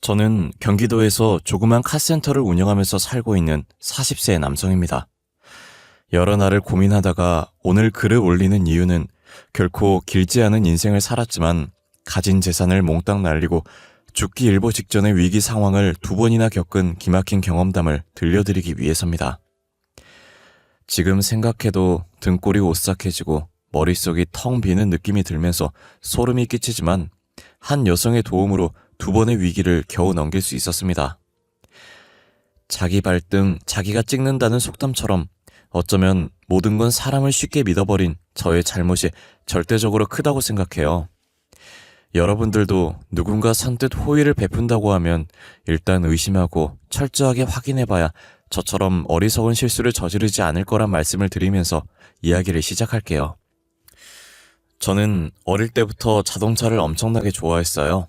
저는 경기도에서 조그만 카센터를 운영하면서 살고 있는 40세 남성입니다. 여러 날을 고민하다가 오늘 글을 올리는 이유는 결코 길지 않은 인생을 살았지만 가진 재산을 몽땅 날리고 죽기 일보 직전의 위기 상황을 2번이나 겪은 기막힌 경험담을 들려드리기 위해서입니다. 지금 생각해도 등골이 오싹해지고 머릿속이 텅 비는 느낌이 들면서 소름이 끼치지만 한 여성의 도움으로 2번의 위기를 겨우 넘길 수 있었습니다. 자기 발등 자기가 찍는다는 속담처럼 어쩌면 모든 건 사람을 쉽게 믿어버린 저의 잘못이 절대적으로 크다고 생각해요. 여러분들도 누군가 선뜻 호의를 베푼다고 하면 일단 의심하고 철저하게 확인해봐야 저처럼 어리석은 실수를 저지르지 않을 거란 말씀을 드리면서 이야기를 시작할게요. 저는 어릴 때부터 자동차를 엄청나게 좋아했어요.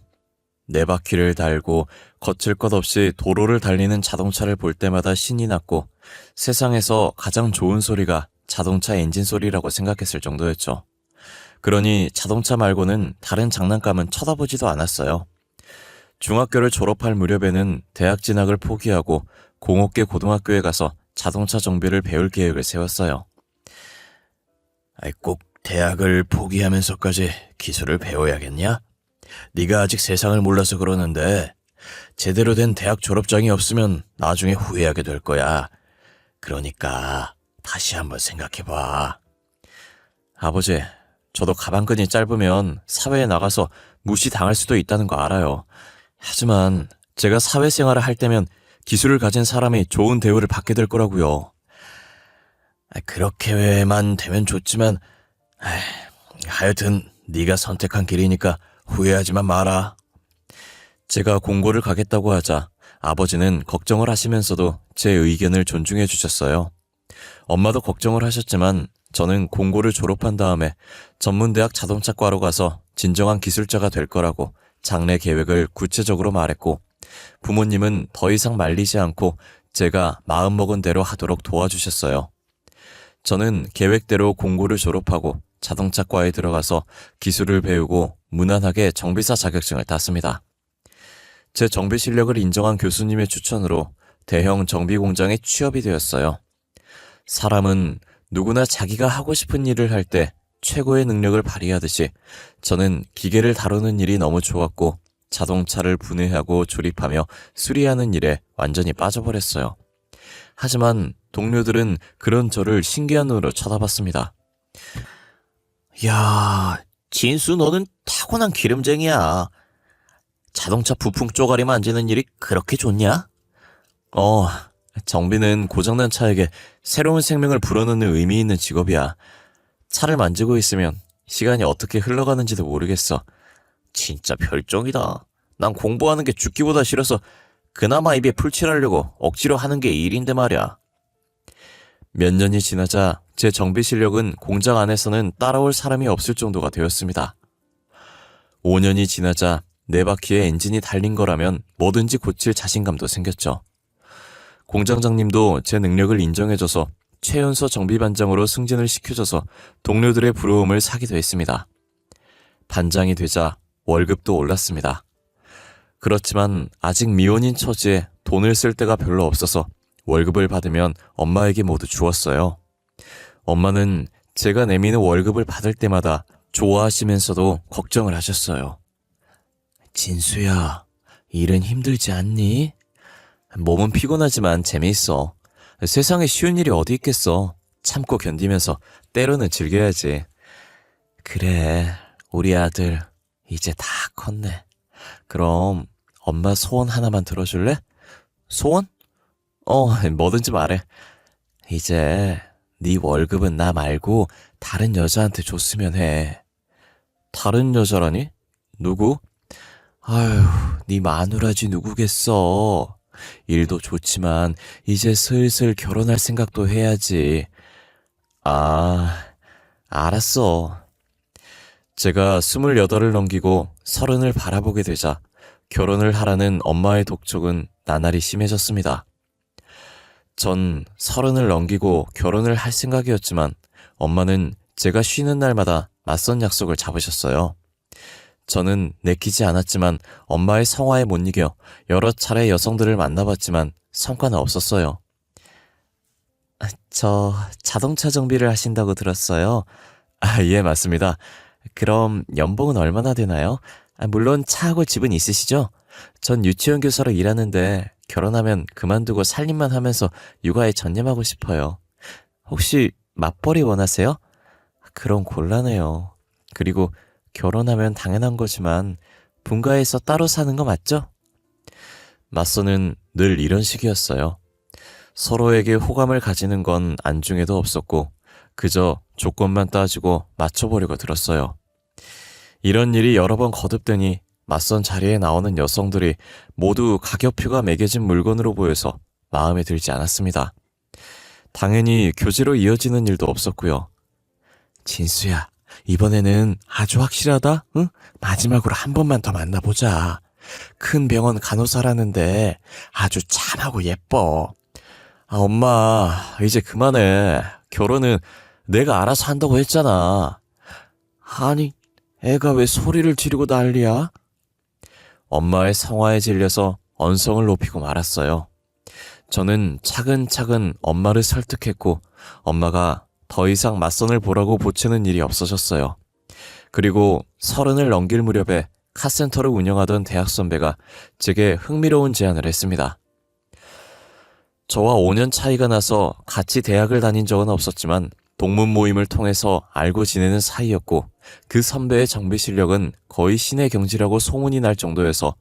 네 바퀴를 달고 거칠 것 없이 도로를 달리는 자동차를 볼 때마다 신이 났고 세상에서 가장 좋은 소리가 자동차 엔진 소리라고 생각했을 정도였죠. 그러니 자동차 말고는 다른 장난감은 쳐다보지도 않았어요. 중학교를 졸업할 무렵에는 대학 진학을 포기하고 공업계 고등학교에 가서 자동차 정비를 배울 계획을 세웠어요. 꼭 대학을 포기하면서까지 기술을 배워야겠냐? 네가 아직 세상을 몰라서 그러는데 제대로 된 대학 졸업장이 없으면 나중에 후회하게 될 거야. 그러니까 다시 한번 생각해봐. 아버지, 저도 가방끈이 짧으면 사회에 나가서 무시당할 수도 있다는 거 알아요. 하지만 제가 사회생활을 할 때면 기술을 가진 사람이 좋은 대우를 받게 될 거라고요. 그렇게만 되면 좋지만 하여튼 네가 선택한 길이니까 후회하지만 마라. 제가 공고를 가겠다고 하자 아버지는 걱정을 하시면서도 제 의견을 존중해 주셨어요. 엄마도 걱정을 하셨지만 저는 공고를 졸업한 다음에 전문대학 자동차과로 가서 진정한 기술자가 될 거라고 장래 계획을 구체적으로 말했고 부모님은 더 이상 말리지 않고 제가 마음먹은 대로 하도록 도와주셨어요. 저는 계획대로 공고를 졸업하고 자동차과에 들어가서 기술을 배우고 무난하게 정비사 자격증을 땄습니다. 제 정비 실력을 인정한 교수님의 추천으로 대형 정비 공장에 취업이 되었어요. 사람은 누구나 자기가 하고 싶은 일을 할 때 최고의 능력을 발휘하듯이 저는 기계를 다루는 일이 너무 좋았고 자동차를 분해하고 조립하며 수리하는 일에 완전히 빠져버렸어요. 하지만 동료들은 그런 저를 신기한 눈으로 쳐다봤습니다. 야, 진수 너는 타고난 기름쟁이야. 자동차 부품 쪼가리 만지는 일이 그렇게 좋냐? 정비는 고장난 차에게 새로운 생명을 불어넣는 의미 있는 직업이야. 차를 만지고 있으면 시간이 어떻게 흘러가는지도 모르겠어. 진짜 별종이다. 난 공부하는 게 죽기보다 싫어서 그나마 입에 풀칠하려고 억지로 하는 게 일인데 말이야. 몇 년이 지나자 제 정비 실력은 공장 안에서는 따라올 사람이 없을 정도가 되었습니다. 5년이 지나자 네 바퀴에 엔진이 달린 거라면 뭐든지 고칠 자신감도 생겼죠. 공장장님도 제 능력을 인정해줘서 최연소 정비반장으로 승진을 시켜줘서 동료들의 부러움을 사기도 했습니다. 반장이 되자 월급도 올랐습니다. 그렇지만 아직 미혼인 처지에 돈을 쓸 데가 별로 없어서 월급을 받으면 엄마에게 모두 주었어요. 엄마는 제가 내미는 월급을 받을 때마다 좋아하시면서도 걱정을 하셨어요. 진수야, 일은 힘들지 않니? 몸은 피곤하지만 재미있어. 세상에 쉬운 일이 어디 있겠어. 참고 견디면서 때로는 즐겨야지. 그래, 우리 아들 이제 다 컸네. 그럼 엄마 소원 하나만 들어줄래? 소원? 뭐든지 말해. 이제 네 월급은 나 말고 다른 여자한테 줬으면 해. 다른 여자라니? 누구? 아휴, 네 마누라지 누구겠어. 일도 좋지만 이제 슬슬 결혼할 생각도 해야지. 알았어. 제가 28을 넘기고 30을 바라보게 되자 결혼을 하라는 엄마의 독촉은 나날이 심해졌습니다. 전 30을 넘기고 결혼을 할 생각이었지만 엄마는 제가 쉬는 날마다 맞선 약속을 잡으셨어요. 저는 내키지 않았지만 엄마의 성화에 못 이겨 여러 차례 여성들을 만나봤지만 성과는 없었어요. 저 자동차 정비를 하신다고 들었어요. 예, 맞습니다. 그럼 연봉은 얼마나 되나요? 물론 차하고 집은 있으시죠? 전 유치원 교사로 일하는데 결혼하면 그만두고 살림만 하면서 육아에 전념하고 싶어요. 혹시 맞벌이 원하세요? 그럼 곤란해요. 그리고 결혼하면 당연한 거지만 분가해서 따로 사는 거 맞죠? 맞서는 늘 이런 식이었어요. 서로에게 호감을 가지는 건 안중에도 없었고 그저 조건만 따지고 맞춰보려고 들었어요. 이런 일이 여러 번 거듭되니 맞선 자리에 나오는 여성들이 모두 가격표가 매겨진 물건으로 보여서 마음에 들지 않았습니다. 당연히 교제로 이어지는 일도 없었고요. 진수야, 이번에는 아주 확실하다? 응? 마지막으로 한 번만 더 만나보자. 큰 병원 간호사라는데 아주 참하고 예뻐. 엄마, 이제 그만해. 결혼은 내가 알아서 한다고 했잖아. 아니, 애가 왜 소리를 지르고 난리야? 엄마의 성화에 질려서 언성을 높이고 말았어요. 저는 차근차근 엄마를 설득했고 엄마가 더 이상 맞선을 보라고 보채는 일이 없어졌어요. 그리고 30을 넘길 무렵에 카센터를 운영하던 대학 선배가 제게 흥미로운 제안을 했습니다. 저와 5년 차이가 나서 같이 대학을 다닌 적은 없었지만 동문 모임을 통해서 알고 지내는 사이였고 그 선배의 정비 실력은 거의 신의 경지라고 소문이 날 정도여서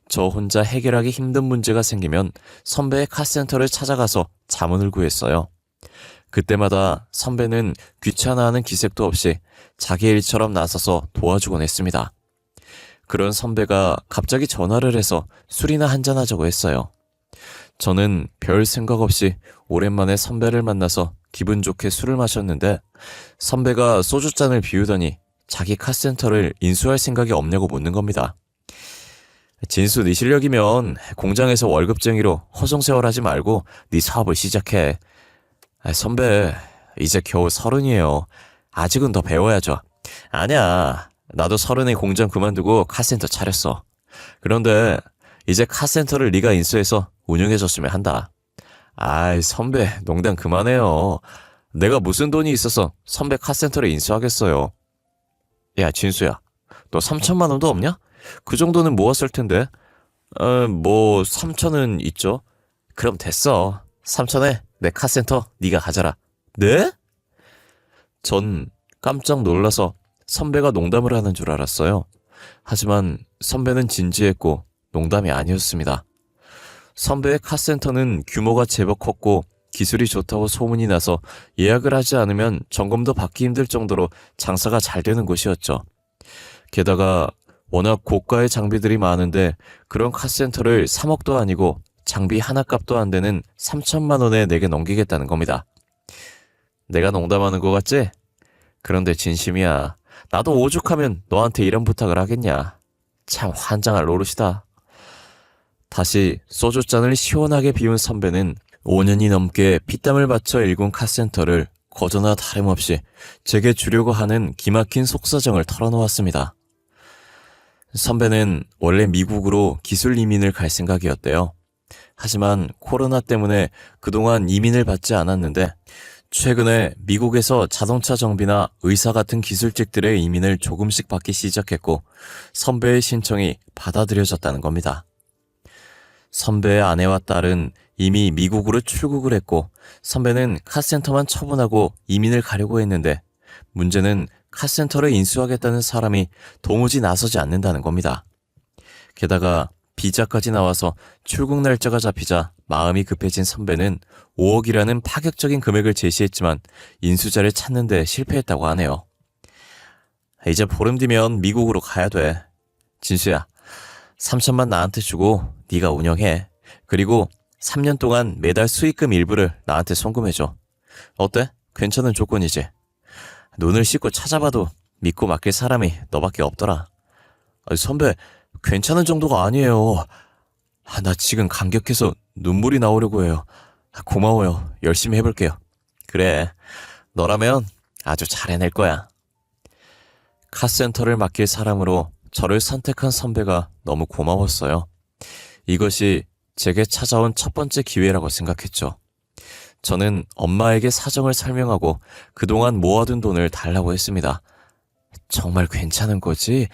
저 혼자 해결하기 힘든 문제가 생기면 선배의 카센터를 찾아가서 자문을 구했어요. 그때마다 선배는 귀찮아하는 기색도 없이 자기 일처럼 나서서 도와주곤 했습니다. 그런 선배가 갑자기 전화를 해서 술이나 한잔하자고 했어요. 저는 별 생각 없이 오랜만에 선배를 만나서 기분 좋게 술을 마셨는데 선배가 소주잔을 비우더니 자기 카센터를 인수할 생각이 없냐고 묻는 겁니다. 진수, 네 실력이면 공장에서 월급쟁이로 허송세월하지 말고 네 사업을 시작해. 선배, 이제 겨우 30이에요. 아직은 더 배워야죠. 아니야, 나도 30에 공장 그만두고 카센터 차렸어. 그런데 이제 카센터를 네가 인수해서 운영해줬으면 한다. 아이, 선배, 농담 그만해요. 내가 무슨 돈이 있어서 선배 카센터를 인수하겠어요. 야, 진수야, 너 3천만 원도 없냐? 그 정도는 모았을 텐데. 3천은 있죠. 그럼 됐어. 3천에 내 카센터 네가 가져라. 네? 전 깜짝 놀라서 선배가 농담을 하는 줄 알았어요. 하지만 선배는 진지했고 농담이 아니었습니다. 선배의 카센터는 규모가 제법 컸고 기술이 좋다고 소문이 나서 예약을 하지 않으면 점검도 받기 힘들 정도로 장사가 잘 되는 곳이었죠. 게다가 워낙 고가의 장비들이 많은데 그런 카센터를 3억도 아니고 장비 하나 값도 안 되는 3천만 원에 내게 넘기겠다는 겁니다. 내가 농담하는 거 같지? 그런데 진심이야. 나도 오죽하면 너한테 이런 부탁을 하겠냐. 참 환장할 노릇이다. 다시 소주잔을 시원하게 비운 선배는 5년이 넘게 피땀을 바쳐 일군 카센터를 거저나 다름없이 제게 주려고 하는 기막힌 속사정을 털어놓았습니다. 선배는 원래 미국으로 기술 이민을 갈 생각이었대요. 하지만 코로나 때문에 그동안 이민을 받지 않았는데 최근에 미국에서 자동차 정비나 의사 같은 기술직들의 이민을 조금씩 받기 시작했고 선배의 신청이 받아들여졌다는 겁니다. 선배의 아내와 딸은 이미 미국으로 출국을 했고 선배는 카센터만 처분하고 이민을 가려고 했는데 문제는 카센터를 인수하겠다는 사람이 도무지 나서지 않는다는 겁니다. 게다가 비자까지 나와서 출국 날짜가 잡히자 마음이 급해진 선배는 5억이라는 파격적인 금액을 제시했지만 인수자를 찾는 데 실패했다고 하네요. 이제 보름 뒤면 미국으로 가야 돼. 진수야, 3천만 나한테 주고 네가 운영해. 그리고 3년 동안 매달 수익금 일부를 나한테 송금해줘. 어때? 괜찮은 조건이지? 눈을 씻고 찾아봐도 믿고 맡길 사람이 너밖에 없더라. 선배, 괜찮은 정도가 아니에요. 나 지금 감격해서 눈물이 나오려고 해요. 고마워요. 열심히 해볼게요. 그래, 너라면 아주 잘 해낼 거야. 카센터를 맡길 사람으로 저를 선택한 선배가 너무 고마웠어요. 이것이 제게 찾아온 첫 번째 기회라고 생각했죠. 저는 엄마에게 사정을 설명하고 그동안 모아둔 돈을 달라고 했습니다. 정말 괜찮은 거지?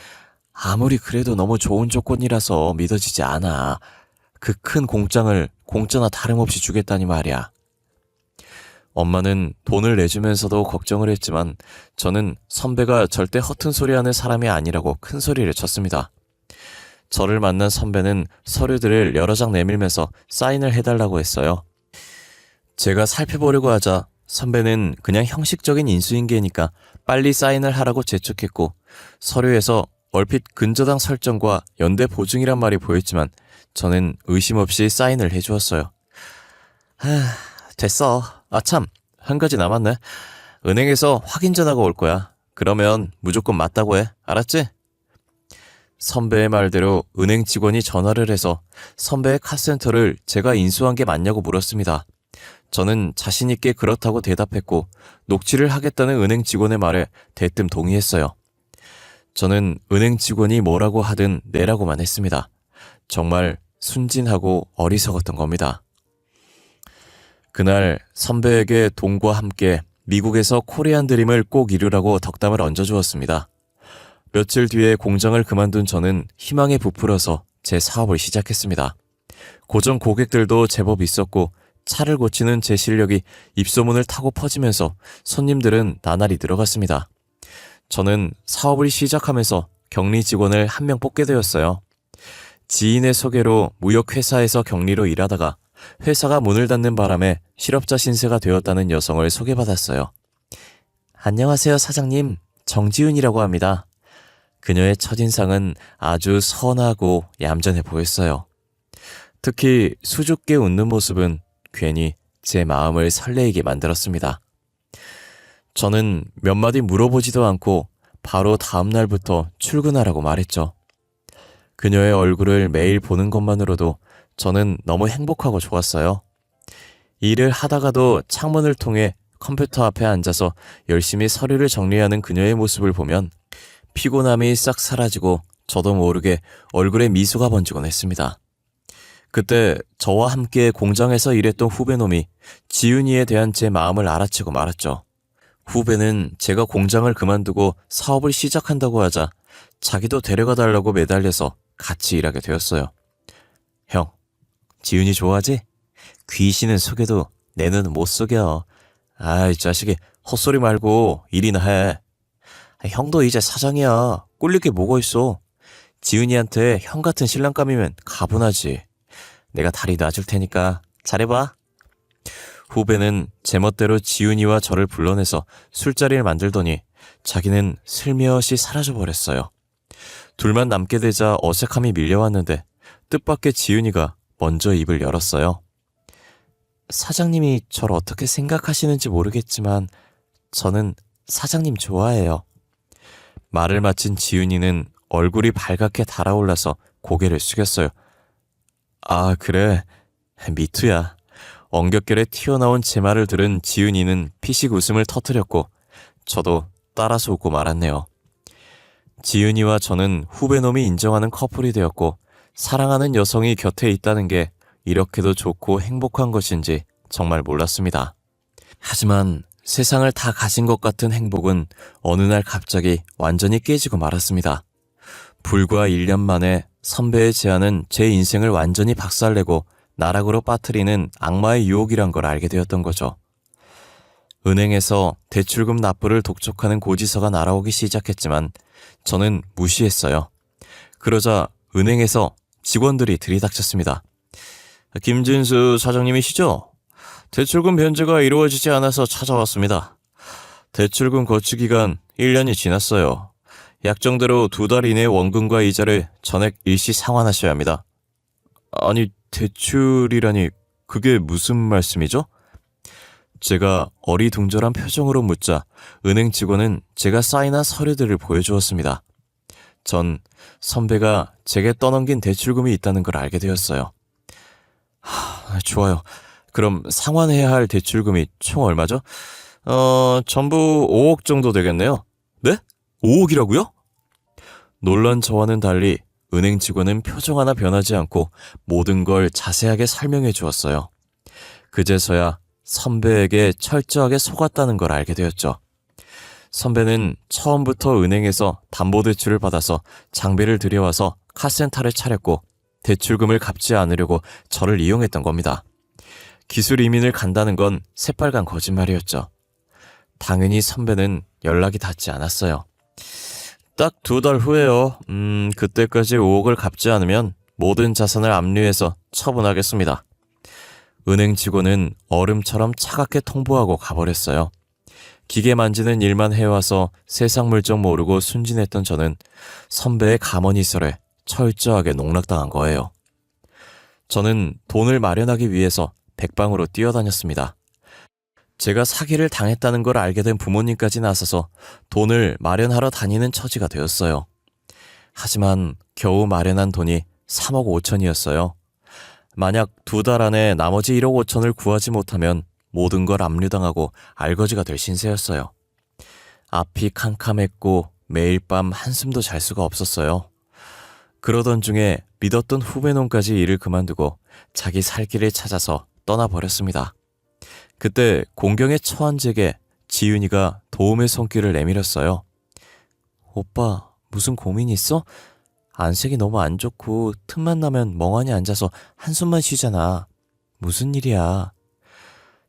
아무리 그래도 너무 좋은 조건이라서 믿어지지 않아. 그 큰 공장을 공짜나 다름없이 주겠다니 말이야. 엄마는 돈을 내주면서도 걱정을 했지만 저는 선배가 절대 허튼 소리 하는 사람이 아니라고 큰 소리를 쳤습니다. 저를 만난 선배는 서류들을 여러 장 내밀면서 사인을 해달라고 했어요. 제가 살펴보려고 하자 선배는 그냥 형식적인 인수인계니까 빨리 사인을 하라고 재촉했고 서류에서 얼핏 근저당 설정과 연대 보증이란 말이 보였지만 저는 의심 없이 사인을 해주었어요. 됐어. 참, 한 가지 남았네. 은행에서 확인 전화가 올 거야. 그러면 무조건 맞다고 해. 알았지? 선배의 말대로 은행 직원이 전화를 해서 선배의 카센터를 제가 인수한 게 맞냐고 물었습니다. 저는 자신있게 그렇다고 대답했고 녹취를 하겠다는 은행 직원의 말에 대뜸 동의했어요. 저는 은행 직원이 뭐라고 하든 내라고만 했습니다. 정말 순진하고 어리석었던 겁니다. 그날 선배에게 돈과 함께 미국에서 코리안 드림을 꼭 이루라고 덕담을 얹어주었습니다. 며칠 뒤에 공장을 그만둔 저는 희망에 부풀어서 제 사업을 시작했습니다. 고정 고객들도 제법 있었고 차를 고치는 제 실력이 입소문을 타고 퍼지면서 손님들은 나날이 늘어갔습니다. 저는 사업을 시작하면서 격리 직원을 한 명 뽑게 되었어요. 지인의 소개로 무역회사에서 격리로 일하다가 회사가 문을 닫는 바람에 실업자 신세가 되었다는 여성을 소개받았어요. 안녕하세요, 사장님. 정지윤이라고 합니다. 그녀의 첫인상은 아주 선하고 얌전해 보였어요. 특히 수줍게 웃는 모습은 괜히 제 마음을 설레이게 만들었습니다. 저는 몇 마디 물어보지도 않고 바로 다음 날부터 출근하라고 말했죠. 그녀의 얼굴을 매일 보는 것만으로도 저는 너무 행복하고 좋았어요. 일을 하다가도 창문을 통해 컴퓨터 앞에 앉아서 열심히 서류를 정리하는 그녀의 모습을 보면 피곤함이 싹 사라지고 저도 모르게 얼굴에 미소가 번지곤 했습니다. 그때 저와 함께 공장에서 일했던 후배놈이 지윤이에 대한 제 마음을 알아채고 말았죠. 후배는 제가 공장을 그만두고 사업을 시작한다고 하자 자기도 데려가 달라고 매달려서 같이 일하게 되었어요. 형, 지윤이 좋아하지? 귀신은 속여도 내 눈은 못 속여. 아이 자식이 헛소리 말고 일이나 해. 형도 이제 사장이야. 꿀릴 게 뭐가 있어. 지윤이한테 형 같은 신랑감이면 가분하지. 내가 다리 놔줄 테니까 잘해봐. 후배는 제멋대로 지윤이와 저를 불러내서 술자리를 만들더니 자기는 슬며시 사라져버렸어요. 둘만 남게 되자 어색함이 밀려왔는데 뜻밖의 지윤이가 먼저 입을 열었어요. 사장님이 저를 어떻게 생각하시는지 모르겠지만 저는 사장님 좋아해요. 말을 마친 지윤이는 얼굴이 발갛게 달아올라서 고개를 숙였어요. 아, 그래. 미투야. 엉겹결에 튀어나온 제 말을 들은 지윤이는 피식 웃음을 터뜨렸고 저도 따라서 웃고 말았네요. 지윤이와 저는 후배놈이 인정하는 커플이 되었고 사랑하는 여성이 곁에 있다는 게 이렇게도 좋고 행복한 것인지 정말 몰랐습니다. 하지만 세상을 다 가진 것 같은 행복은 어느 날 갑자기 완전히 깨지고 말았습니다. 불과 1년 만에 선배의 제안은 제 인생을 완전히 박살내고 나락으로 빠뜨리는 악마의 유혹이란 걸 알게 되었던 거죠. 은행에서 대출금 납부를 독촉하는 고지서가 날아오기 시작했지만 저는 무시했어요. 그러자 은행에서 직원들이 들이닥쳤습니다. 김진수 사장님이시죠? 대출금 변제가 이루어지지 않아서 찾아왔습니다. 대출금 거치 기간 1년이 지났어요. 약정대로 2달 이내 원금과 이자를 전액 일시 상환하셔야 합니다. 아니, 대출이라니 그게 무슨 말씀이죠? 제가 어리둥절한 표정으로 묻자 은행 직원은 제가 사인한 서류들을 보여주었습니다. 전 선배가 제게 떠넘긴 대출금이 있다는 걸 알게 되었어요. 좋아요. 그럼 상환해야 할 대출금이 총 얼마죠? 전부 5억 정도 되겠네요. 네? 5억이라고요? 놀란 저와는 달리 은행 직원은 표정 하나 변하지 않고 모든 걸 자세하게 설명해 주었어요. 그제서야 선배에게 철저하게 속았다는 걸 알게 되었죠. 선배는 처음부터 은행에서 담보대출을 받아서 장비를 들여와서 카센터를 차렸고 대출금을 갚지 않으려고 저를 이용했던 겁니다. 기술 이민을 간다는 건 새빨간 거짓말이었죠. 당연히 선배는 연락이 닿지 않았어요. 딱 2달 후에요. 그때까지 5억을 갚지 않으면 모든 자산을 압류해서 처분하겠습니다. 은행 직원은 얼음처럼 차갑게 통보하고 가버렸어요. 기계 만지는 일만 해와서 세상 물정 모르고 순진했던 저는 선배의 가머니설에 철저하게 농락당한 거예요. 저는 돈을 마련하기 위해서 백방으로 뛰어다녔습니다. 제가 사기를 당했다는 걸 알게 된 부모님까지 나서서 돈을 마련하러 다니는 처지가 되었어요. 하지만 겨우 마련한 돈이 3억 5천이었어요. 만약 2달 안에 나머지 1억 5천을 구하지 못하면 모든 걸 압류당하고 알거지가 될 신세였어요. 앞이 캄캄했고 매일 밤 한숨도 잘 수가 없었어요. 그러던 중에 믿었던 후배놈까지 일을 그만두고 자기 살 길을 찾아서 떠나버렸습니다. 그때 공경에 처한 제게 지윤이가 도움의 손길을 내밀었어요. 오빠, 무슨 고민 있어? 안색이 너무 안 좋고 틈만 나면 멍하니 앉아서 한숨만 쉬잖아. 무슨 일이야?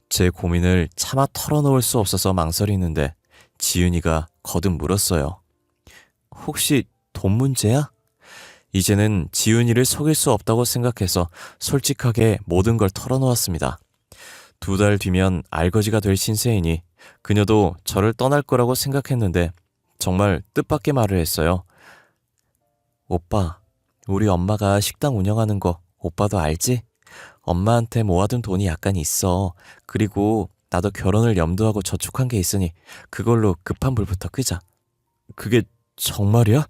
제 고민을 차마 털어놓을 수 없어서 망설이는데 지윤이가 거듭 물었어요. 혹시 돈 문제야? 이제는 지윤이를 속일 수 없다고 생각해서 솔직하게 모든 걸 털어놓았습니다. 2달 뒤면 알거지가 될 신세이니 그녀도 저를 떠날 거라고 생각했는데 정말 뜻밖의 말을 했어요. 오빠, 우리 엄마가 식당 운영하는 거 오빠도 알지? 엄마한테 모아둔 돈이 약간 있어. 그리고 나도 결혼을 염두하고 저축한 게 있으니 그걸로 급한 불부터 끄자. 그게 정말이야?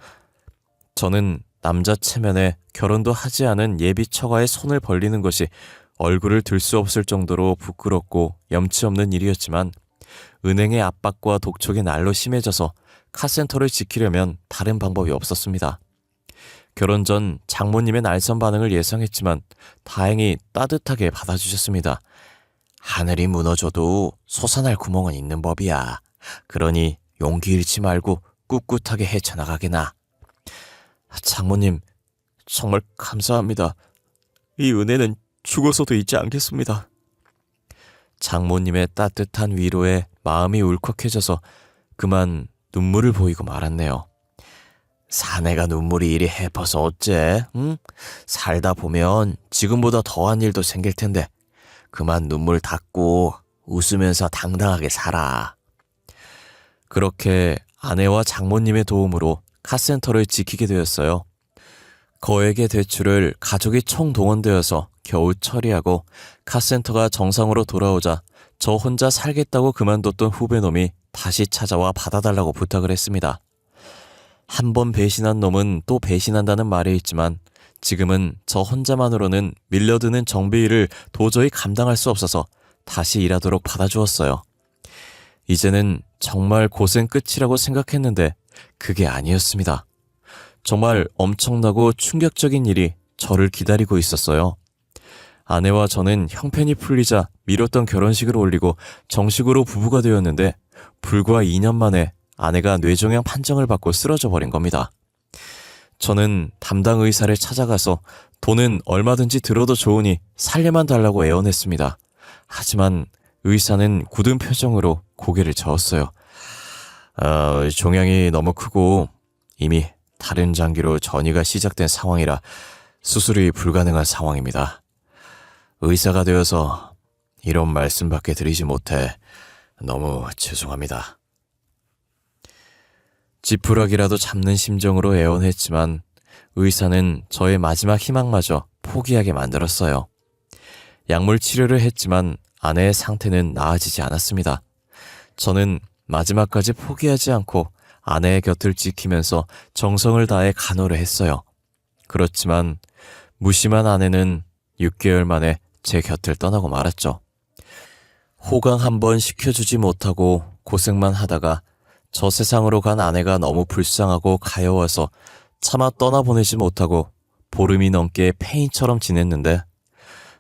저는 남자 체면에 결혼도 하지 않은 예비 처가의 손을 벌리는 것이 얼굴을 들 수 없을 정도로 부끄럽고 염치 없는 일이었지만 은행의 압박과 독촉이 날로 심해져서 카센터를 지키려면 다른 방법이 없었습니다. 결혼 전 장모님의 날선 반응을 예상했지만 다행히 따뜻하게 받아주셨습니다. 하늘이 무너져도 솟아날 구멍은 있는 법이야. 그러니 용기 잃지 말고 꿋꿋하게 헤쳐나가게나. 장모님, 정말 감사합니다. 이 은혜는 죽어서도 잊지 않겠습니다. 장모님의 따뜻한 위로에 마음이 울컥해져서 그만 눈물을 보이고 말았네요. 사내가 눈물이 이리 해퍼서 어째? 응? 살다 보면 지금보다 더한 일도 생길 텐데 그만 눈물 닦고 웃으면서 당당하게 살아. 그렇게 아내와 장모님의 도움으로 카센터를 지키게 되었어요. 거액의 대출을 가족이 총동원되어서 겨우 처리하고 카센터가 정상으로 돌아오자 저 혼자 살겠다고 그만뒀던 후배놈이 다시 찾아와 받아달라고 부탁을 했습니다. 한 번 배신한 놈은 또 배신한다는 말이 있지만 지금은 저 혼자만으로는 밀려드는 정비일을 도저히 감당할 수 없어서 다시 일하도록 받아주었어요. 이제는 정말 고생 끝이라고 생각했는데 그게 아니었습니다. 정말 엄청나고 충격적인 일이 저를 기다리고 있었어요. 아내와 저는 형편이 풀리자 미뤘던 결혼식을 올리고 정식으로 부부가 되었는데 불과 2년 만에 아내가 뇌종양 판정을 받고 쓰러져 버린 겁니다. 저는 담당 의사를 찾아가서 돈은 얼마든지 들어도 좋으니 살려만 달라고 애원했습니다. 하지만 의사는 굳은 표정으로 고개를 저었어요. 종양이 너무 크고 이미 다른 장기로 전이가 시작된 상황이라 수술이 불가능한 상황입니다. 의사가 되어서 이런 말씀밖에 드리지 못해 너무 죄송합니다. 지푸라기라도 잡는 심정으로 애원했지만 의사는 저의 마지막 희망마저 포기하게 만들었어요. 약물 치료를 했지만 아내의 상태는 나아지지 않았습니다. 저는 마지막까지 포기하지 않고 아내의 곁을 지키면서 정성을 다해 간호를 했어요. 그렇지만 무심한 아내는 6개월 만에 제 곁을 떠나고 말았죠. 호강 한번 시켜주지 못하고 고생만 하다가 저 세상으로 간 아내가 너무 불쌍하고 가여워서 차마 떠나보내지 못하고 보름이 넘게 폐인처럼 지냈는데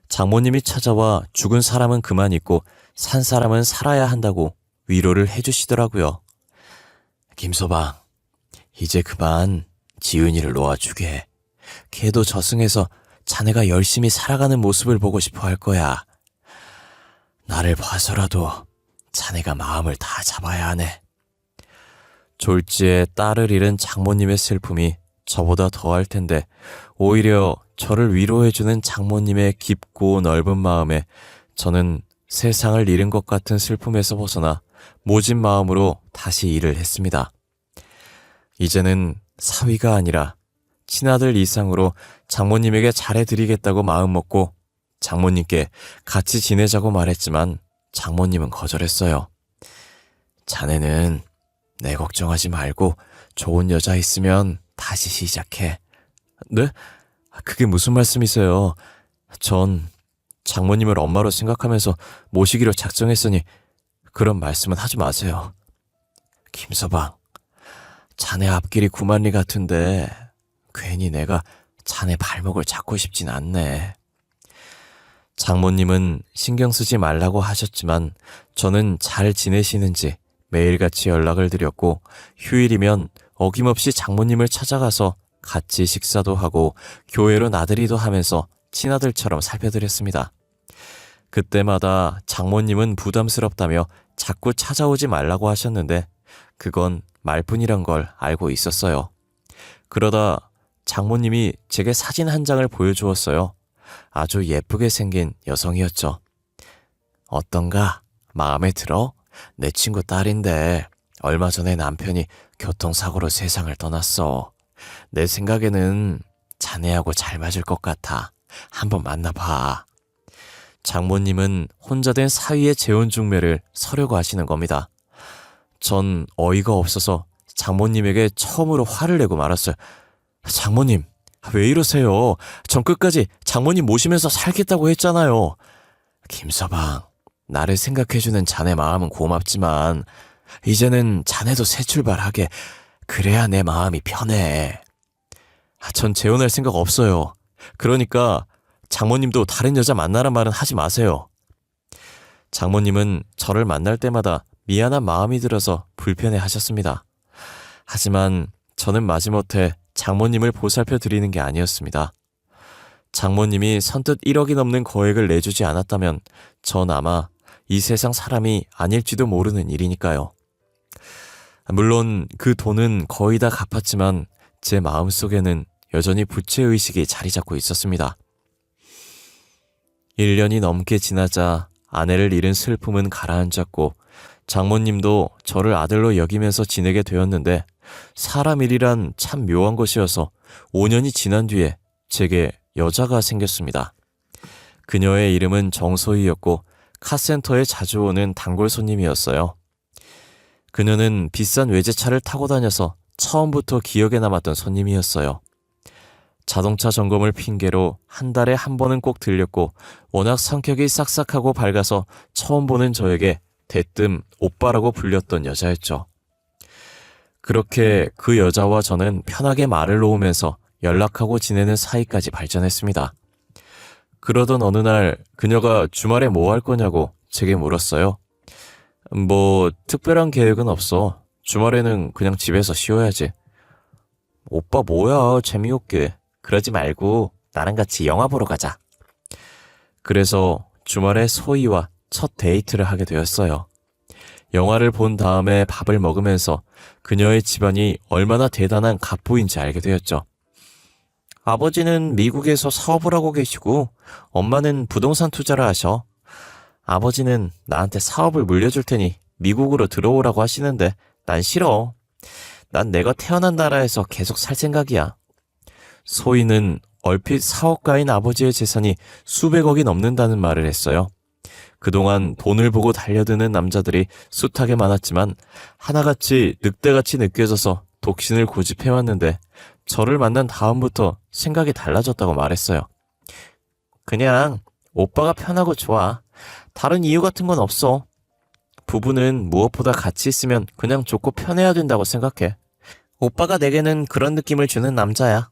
장모님이 찾아와 죽은 사람은 그만 있고 산 사람은 살아야 한다고 위로를 해주시더라고요. 김서방, 이제 그만 지은이를 놓아주게. 걔도 저승에서 자네가 열심히 살아가는 모습을 보고 싶어 할 거야. 나를 봐서라도 자네가 마음을 다 잡아야 하네. 졸지에 딸을 잃은 장모님의 슬픔이 저보다 더할 텐데 오히려 저를 위로해주는 장모님의 깊고 넓은 마음에 저는 세상을 잃은 것 같은 슬픔에서 벗어나 모진 마음으로 다시 일을 했습니다. 이제는 사위가 아니라 친아들 이상으로 장모님에게 잘해드리겠다고 마음먹고 장모님께 같이 지내자고 말했지만 장모님은 거절했어요. 자네는 내 걱정하지 말고 좋은 여자 있으면 다시 시작해. 네? 그게 무슨 말씀이세요? 전 장모님을 엄마로 생각하면서 모시기로 작정했으니 그런 말씀은 하지 마세요. 김서방, 자네 앞길이 구만리 같은데 괜히 내가 자네 발목을 잡고 싶진 않네. 장모님은 신경 쓰지 말라고 하셨지만 저는 잘 지내시는지 매일같이 연락을 드렸고 휴일이면 어김없이 장모님을 찾아가서 같이 식사도 하고 교회로 나들이도 하면서 친아들처럼 살펴드렸습니다. 그때마다 장모님은 부담스럽다며 자꾸 찾아오지 말라고 하셨는데 그건 말뿐이란 걸 알고 있었어요. 그러다 장모님이 제게 사진 한 장을 보여주었어요. 아주 예쁘게 생긴 여성이었죠. 어떤가? 마음에 들어? 내 친구 딸인데 얼마 전에 남편이 교통사고로 세상을 떠났어. 내 생각에는 자네하고 잘 맞을 것 같아. 한번 만나봐. 장모님은 혼자 된 사위의 재혼중매를 서려고 하시는 겁니다. 전 어이가 없어서 장모님에게 처음으로 화를 내고 말았어요. 장모님, 왜 이러세요? 전 끝까지 장모님 모시면서 살겠다고 했잖아요. 김서방, 나를 생각해주는 자네 마음은 고맙지만 이제는 자네도 새 출발하게. 그래야 내 마음이 편해. 전 재혼할 생각 없어요. 그러니까 장모님도 다른 여자 만나란 말은 하지 마세요. 장모님은 저를 만날 때마다 미안한 마음이 들어서 불편해 하셨습니다. 하지만 저는 마지못해 장모님을 보살펴 드리는 게 아니었습니다. 장모님이 선뜻 1억이 넘는 거액을 내주지 않았다면 전 아마 이 세상 사람이 아닐지도 모르는 일이니까요. 물론 그 돈은 거의 다 갚았지만 제 마음속에는 여전히 부채의식이 자리 잡고 있었습니다. 1년이 넘게 지나자 아내를 잃은 슬픔은 가라앉았고 장모님도 저를 아들로 여기면서 지내게 되었는데 사람 일이란 참 묘한 것이어서 5년이 지난 뒤에 제게 여자가 생겼습니다. 그녀의 이름은 정소희였고 카센터에 자주 오는 단골 손님이었어요. 그녀는 비싼 외제차를 타고 다녀서 처음부터 기억에 남았던 손님이었어요. 자동차 점검을 핑계로 한 달에 한 번은 꼭 들렸고 워낙 성격이 싹싹하고 밝아서 처음 보는 저에게 대뜸 오빠라고 불렸던 여자였죠. 그렇게 그 여자와 저는 편하게 말을 놓으면서 연락하고 지내는 사이까지 발전했습니다. 그러던 어느 날 그녀가 주말에 뭐 할 거냐고 제게 물었어요. 뭐 특별한 계획은 없어. 주말에는 그냥 집에서 쉬어야지. 오빠 뭐야, 재미없게. 그러지 말고 나랑 같이 영화 보러 가자. 그래서 주말에 소희와 첫 데이트를 하게 되었어요. 영화를 본 다음에 밥을 먹으면서 그녀의 집안이 얼마나 대단한 갑부인지 알게 되었죠. 아버지는 미국에서 사업을 하고 계시고 엄마는 부동산 투자를 하셔. 아버지는 나한테 사업을 물려줄 테니 미국으로 들어오라고 하시는데 난 싫어. 난 내가 태어난 나라에서 계속 살 생각이야. 소희는 얼핏 사업가인 아버지의 재산이 수백억이 넘는다는 말을 했어요. 그동안 돈을 보고 달려드는 남자들이 숱하게 많았지만 하나같이 늑대같이 느껴져서 독신을 고집해왔는데 저를 만난 다음부터 생각이 달라졌다고 말했어요. 그냥 오빠가 편하고 좋아. 다른 이유 같은 건 없어. 부부는 무엇보다 같이 있으면 그냥 좋고 편해야 된다고 생각해. 오빠가 내게는 그런 느낌을 주는 남자야.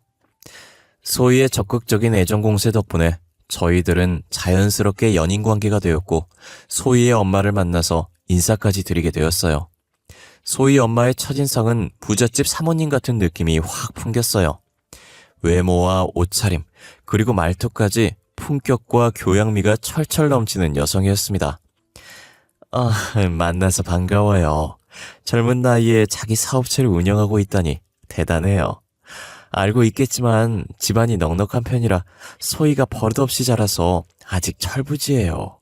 소희의 적극적인 애정 공세 덕분에 저희들은 자연스럽게 연인 관계가 되었고 소희의 엄마를 만나서 인사까지 드리게 되었어요. 소희 엄마의 첫인상은 부잣집 사모님 같은 느낌이 확 풍겼어요. 외모와 옷차림, 그리고 말투까지 품격과 교양미가 철철 넘치는 여성이었습니다. 만나서 반가워요. 젊은 나이에 자기 사업체를 운영하고 있다니 대단해요. 알고 있겠지만 집안이 넉넉한 편이라 소희가 버릇없이 자라서 아직 철부지예요.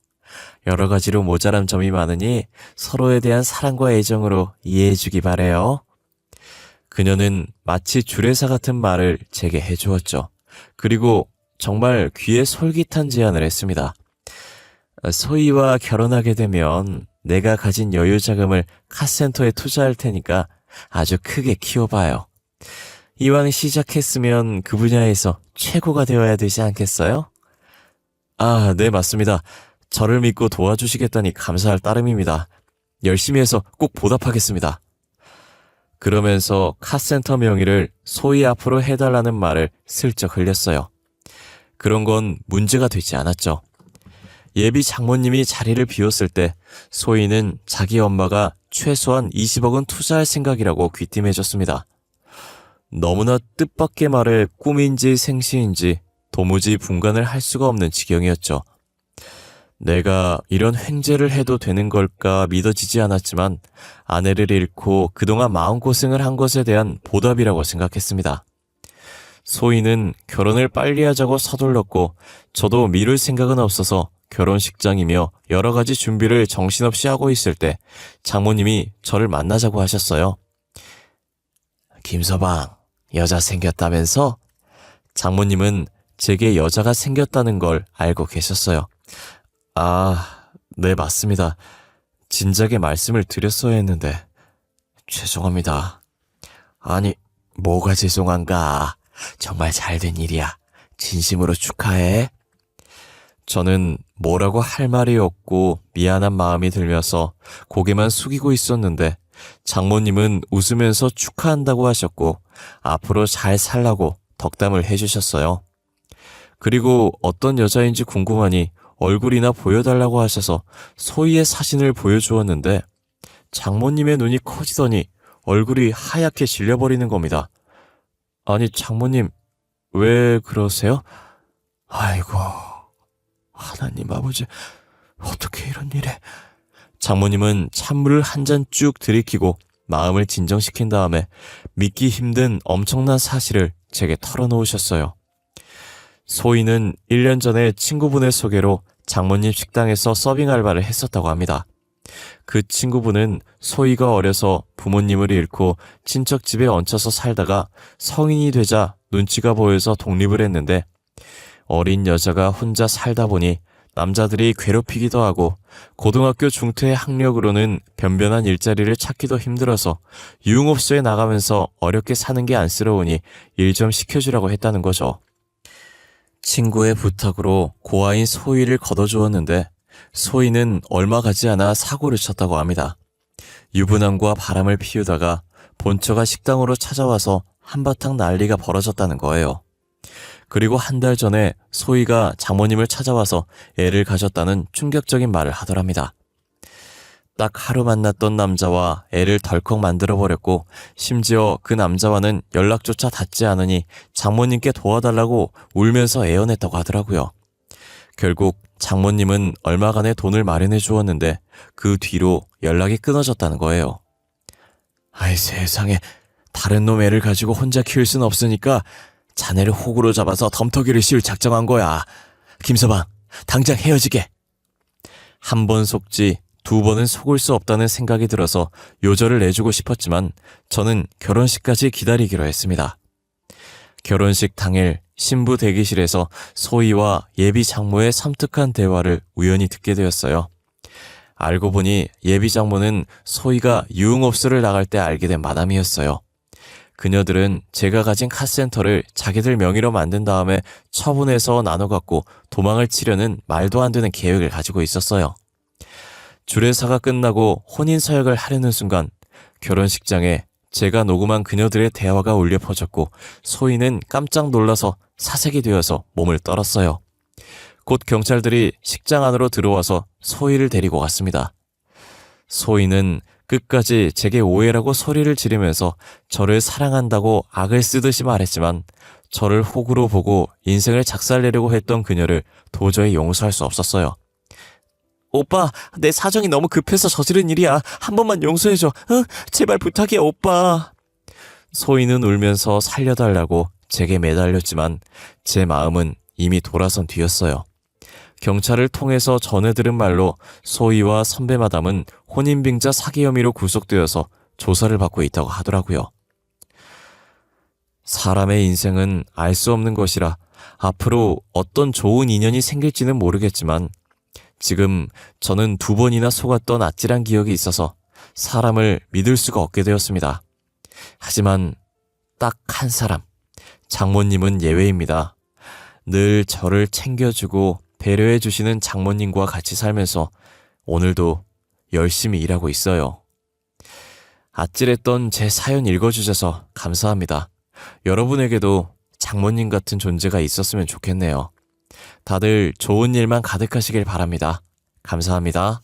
여러 가지로 모자란 점이 많으니 서로에 대한 사랑과 애정으로 이해해주기 바래요. 그녀는 마치 주례사 같은 말을 제게 해주었죠. 그리고 정말 귀에 솔깃한 제안을 했습니다. 소희와 결혼하게 되면 내가 가진 여유 자금을 카센터에 투자할 테니까 아주 크게 키워봐요. 이왕 시작했으면 그 분야에서 최고가 되어야 되지 않겠어요? 네, 맞습니다. 저를 믿고 도와주시겠다니 감사할 따름입니다. 열심히 해서 꼭 보답하겠습니다. 그러면서 카센터 명의를 소희 앞으로 해달라는 말을 슬쩍 흘렸어요. 그런 건 문제가 되지 않았죠. 예비 장모님이 자리를 비웠을 때 소희는 자기 엄마가 최소한 20억은 투자할 생각이라고 귀띔해줬습니다. 너무나 뜻밖의 말에 꿈인지 생시인지 도무지 분간을 할 수가 없는 지경이었죠. 내가 이런 횡재를 해도 되는 걸까 믿어지지 않았지만 아내를 잃고 그동안 마음고생을 한 것에 대한 보답이라고 생각했습니다. 소희는 결혼을 빨리 하자고 서둘렀고 저도 미룰 생각은 없어서 결혼식장이며 여러 가지 준비를 정신없이 하고 있을 때 장모님이 저를 만나자고 하셨어요. 김서방, 여자 생겼다면서? 장모님은 제게 여자가 생겼다는 걸 알고 계셨어요. 네, 맞습니다. 진작에 말씀을 드렸어야 했는데 죄송합니다. 아니, 뭐가 죄송한가? 정말 잘된 일이야. 진심으로 축하해. 저는 뭐라고 할 말이 없고 미안한 마음이 들면서 고개만 숙이고 있었는데 장모님은 웃으면서 축하한다고 하셨고 앞으로 잘 살라고 덕담을 해주셨어요. 그리고 어떤 여자인지 궁금하니 얼굴이나 보여달라고 하셔서 소희의 사진을 보여주었는데 장모님의 눈이 커지더니 얼굴이 하얗게 질려버리는 겁니다. 아니, 장모님, 왜 그러세요? 아이고, 하나님 아버지, 어떻게 이런 일에. 장모님은 찬물을 한 잔 쭉 들이키고 마음을 진정시킨 다음에 믿기 힘든 엄청난 사실을 제게 털어놓으셨어요. 소희는 1년 전에 친구분의 소개로 장모님 식당에서 서빙 알바를 했었다고 합니다. 그 친구분은 소희가 어려서 부모님을 잃고 친척 집에 얹혀서 살다가 성인이 되자 눈치가 보여서 독립을 했는데 어린 여자가 혼자 살다 보니 남자들이 괴롭히기도 하고 고등학교 중퇴의 학력으로는 변변한 일자리를 찾기도 힘들어서 유흥업소에 나가면서 어렵게 사는 게 안쓰러우니 일 좀 시켜주라고 했다는 거죠. 친구의 부탁으로 고아인 소희를 걷어주었는데 소희는 얼마 가지 않아 사고를 쳤다고 합니다. 유부남과 바람을 피우다가 본처가 식당으로 찾아와서 한바탕 난리가 벌어졌다는 거예요. 그리고 한 달 전에 소희가 장모님을 찾아와서 애를 가졌다는 충격적인 말을 하더랍니다. 딱 하루 만났던 남자와 애를 덜컥 만들어버렸고 심지어 그 남자와는 연락조차 닿지 않으니 장모님께 도와달라고 울면서 애원했다고 하더라고요. 결국 장모님은 얼마간의 돈을 마련해 주었는데 그 뒤로 연락이 끊어졌다는 거예요. 아이 세상에, 다른 놈 애를 가지고 혼자 키울 순 없으니까 자네를 호구로 잡아서 덤터기를 씌울 작정한 거야. 김서방, 당장 헤어지게. 한 번 속지 두 번은 속을 수 없다는 생각이 들어서 요절을 내주고 싶었지만 저는 결혼식까지 기다리기로 했습니다. 결혼식 당일 신부 대기실에서 소희와 예비 장모의 섬뜩한 대화를 우연히 듣게 되었어요. 알고 보니 예비 장모는 소희가 유흥업소를 나갈 때 알게 된 마담이었어요. 그녀들은 제가 가진 카센터를 자기들 명의로 만든 다음에 처분해서 나눠 갖고 도망을 치려는 말도 안 되는 계획을 가지고 있었어요. 주례사가 끝나고 혼인서약을 하려는 순간 결혼식장에 제가 녹음한 그녀들의 대화가 울려 퍼졌고 소희는 깜짝 놀라서 사색이 되어서 몸을 떨었어요. 곧 경찰들이 식장 안으로 들어와서 소희를 데리고 갔습니다. 소희는 끝까지 제게 오해라고 소리를 지르면서 저를 사랑한다고 악을 쓰듯이 말했지만 저를 호구로 보고 인생을 작살내려고 했던 그녀를 도저히 용서할 수 없었어요. 오빠, 내 사정이 너무 급해서 저지른 일이야. 한 번만 용서해줘. 제발 부탁이야, 오빠. 소희는 울면서 살려달라고 제게 매달렸지만 제 마음은 이미 돌아선 뒤였어요. 경찰을 통해서 전해 들은 말로 소희와 선배 마담은 혼인빙자 사기 혐의로 구속되어서 조사를 받고 있다고 하더라고요. 사람의 인생은 알 수 없는 것이라 앞으로 어떤 좋은 인연이 생길지는 모르겠지만 지금 저는 2번이나 속았던 아찔한 기억이 있어서 사람을 믿을 수가 없게 되었습니다. 하지만 딱 한 사람, 장모님은 예외입니다. 늘 저를 챙겨주고 배려해 주시는 장모님과 같이 살면서 오늘도 열심히 일하고 있어요. 아찔했던 제 사연 읽어주셔서 감사합니다. 여러분에게도 장모님 같은 존재가 있었으면 좋겠네요. 다들 좋은 일만 가득하시길 바랍니다. 감사합니다.